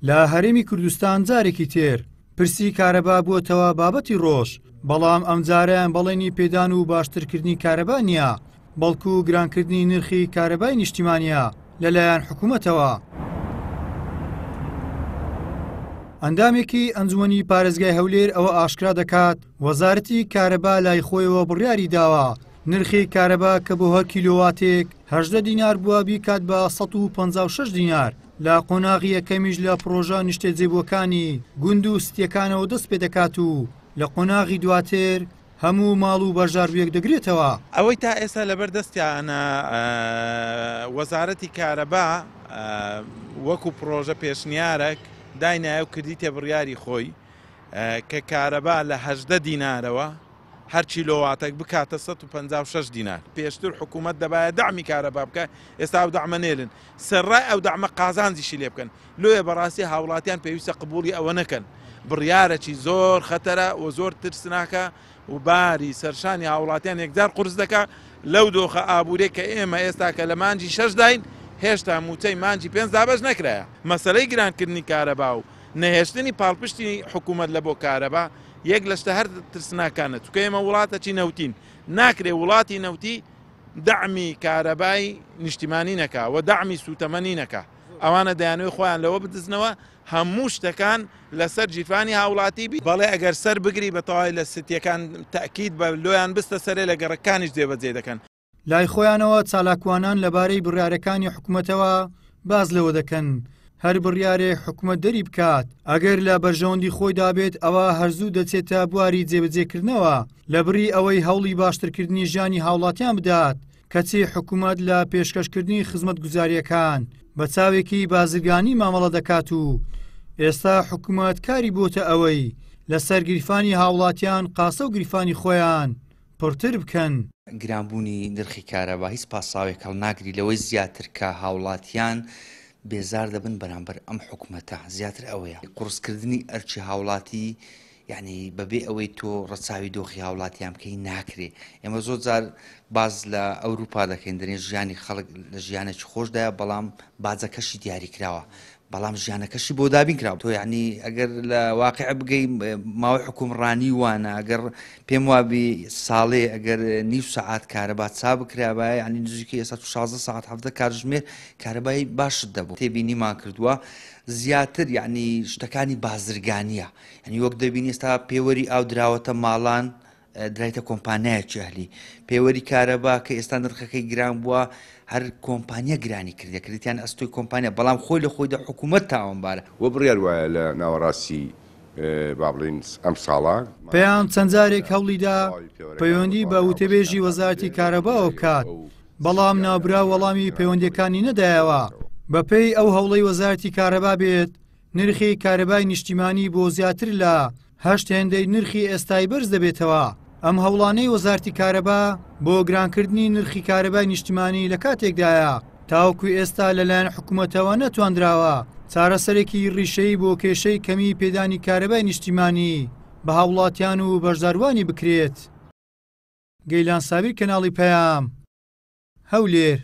لە هەرێمی کوردستان جارێکی تر پرسی کارەبا بووەتەوە بابەتی ڕۆژ، بەڵام ئەم جارەیان بەڵێنی پێدان و باشترکردنی کارەبا نییە، بەڵکو و گرانکردنی نرخی کارەبای نیشتیمانیە لەلایەن حکوومەتەوە. ئەندامێکی ئەنجومەنی پارێزگای هەولێر ئەوە ئاشکرا دەکات وەزارەتی کارەبا لای خۆیەوە بڕیاری داوە نرخی کارەبا کە بۆ هەر کیلۆواتێک 18 دینار بووە بیکات بە 156 دینار. لە قۆناغی یەکەمیش لە پرۆژە نیشتە جێبووەکانی گوند و ستیەکانەوە دەست پێ دەکات و لە قۆناغی دواتر هەموو ماڵ و بەژارویەک دەگرێتەوە. ئەوەی تا ئێستا لەبەر دەستیانە وەزارەتی کارەبا وەکو پرۆژە پێشنیارێک داینایە و کردیتە بڕیاری خۆی کە کارەبا لە 18 دینارەوە هەر کیلۆواتێک بکاتە 156 دینار. پێشتر حکوومەت دەبایە دامی کارەبا بکە، ئێستا ئەو دەعمە نێرن، سەرڕای ئەو دەعمە قازانجیشی لێ بکەن. لۆیە بەڕاستی هاوڵاتیان پێویستە قبوڵی ئەوە نەکەن. بڕیارێکی زۆر خەتەرە و زۆر ترسناکە و باری سەرشانی هاوڵاتیان یەکجار قورس دەکات لەو دۆخە ئابوورێ کە ئێمە ئێستا کە لە مانجی 6 داین هێشتا موچەی مانجی 5 دابەش نەکرایە. مەسەلەی گرانکردنی کارەبا و نەهێشتنی پاڵپشتی حکوومەت لە بۆ کارەبا یەک لە شتە هەر ترسناکانە، چونکە ئێمە وڵاتێکی نەوتین، ناکرێ وڵاتی نەوتی دەعمی کارەبای نیشتیمانی نەکا و دەعمی سوتەمەنی نەکا. ئەوانە دەیانوێ خۆیان لەوە بدزنەوە هەموو شتەکان لەسەر جیفانی هاوڵاتی بی. بەڵێ ئەگەر سەر بگری بە تەواوی لە ستیەکان تەکید بە لۆیان بستە سەرێ لە گەڕەکانیش جێبەجێ دەکەن. لای خۆیانەوە چالاکوانان لەبارەی بڕیارەکانی حکوومەتەوە باز لەوە دەکەن هەر بڕیارێ حکوومەت دەری بکات ئەگەر لە بەرژەوەندی خۆی دابێت ئەوە هەرزوو دەچێتە بواری جێبەجێکردنەوە لە بڕی ئەوەی هەوڵی باشترکردنی ژیانی هاوڵاتیان بدات کەچی حکوومەت لە پێشکەشکردنی خزمەتگوزاریەکان بە چاوێکی بازرگانی مامەڵە دەکات و ئێستا حکوومەت کاری بۆتە ئەوەی لەسەر گریفانی هاوڵاتیان قاسە و گریفانی خۆیان پڕتر بکەن. گرانبوونی نرخی کارەبا هیچ پاساوێک هەڵناگری لەوەی زیاتر کە هاوڵاتیان بێزار دەبن بەرامبەر ئەم حکوومەتە زیاتر ئەوەیە قورسکردنی ئەرچی هاوڵاتی یعنی بەبێ ئەوەی تۆ ڕەچاوی دۆخی هاوڵاتیان بکەی ناکرێ. ئێمە زۆر جار باز لە ئەوروپا دەکەین دەنێ ژیانی خەڵک لە ژیانێکی خۆشدایە بەڵام باجەکەشی دیاری کراوە بەڵام ژیانەکەشی بۆ دابین کراوە. تۆ یعنی ئەگەر لە واقع بگەی ماوەی حکومڕانی وانە ئەگەر پێم وابی ساڵێ ئەگەر نیو سەعات کارەبا چا بکرابایە ینی نزیکەی ئێستا 16 ساعت 17 کاتژمێر کارەبایی باشت دەبوو. تێبینیمان کردووە زیاتر یعنی شتەکانی بازرگانیە، ینی وەک دەبینی ئێستا پێوەری ئاو دراوەتە ماڵان درایتە کۆمپانیایەکی ئەهلی، پێوەری کارەبا کە ئێستا نرخەکەی گران بووە هەر کۆمپانیا گرانی کردە کردیان ئەستۆی کۆمپانیا بەڵام خۆی لە خۆیدا حکوومەت تاوانبارە وە بڕیار وایە لە ناوەڕاستی با بڵین ئەم ساڵە پێیان چەند جارێک هەوڵیدا پەیوەندی بە وتەبێژی وەزارەتی کارەباوە بکات بەڵام نابرا وەڵامی پەیوەندیەکانی نەدایەوە. بەپێی ئەو هەوڵەی وەزارەتی کارەبا بێت نرخی کارەبای نیشتیمانی بۆ زیاتر لە 8 هێندەی نرخی ئێستای بەرز دەبێتەوە. ئەم هەوڵانەی وەزارەتی کارەبا بۆ گرانکردنی نرخی کارەبای نیشتیمانی لە کاتێکدایە تاوەکوی ئێستا لەلایەن حکوومەتەوە نەتواندراوە چارەسەرێکی ڕیشەی بۆ کێشەی کەمی پێدانی کارەبای نیشتیمانی بە هاوڵاتیان و بەشداروانی بکرێت. گەیلان سابیر، کەناڵی پەیام، هەولێر.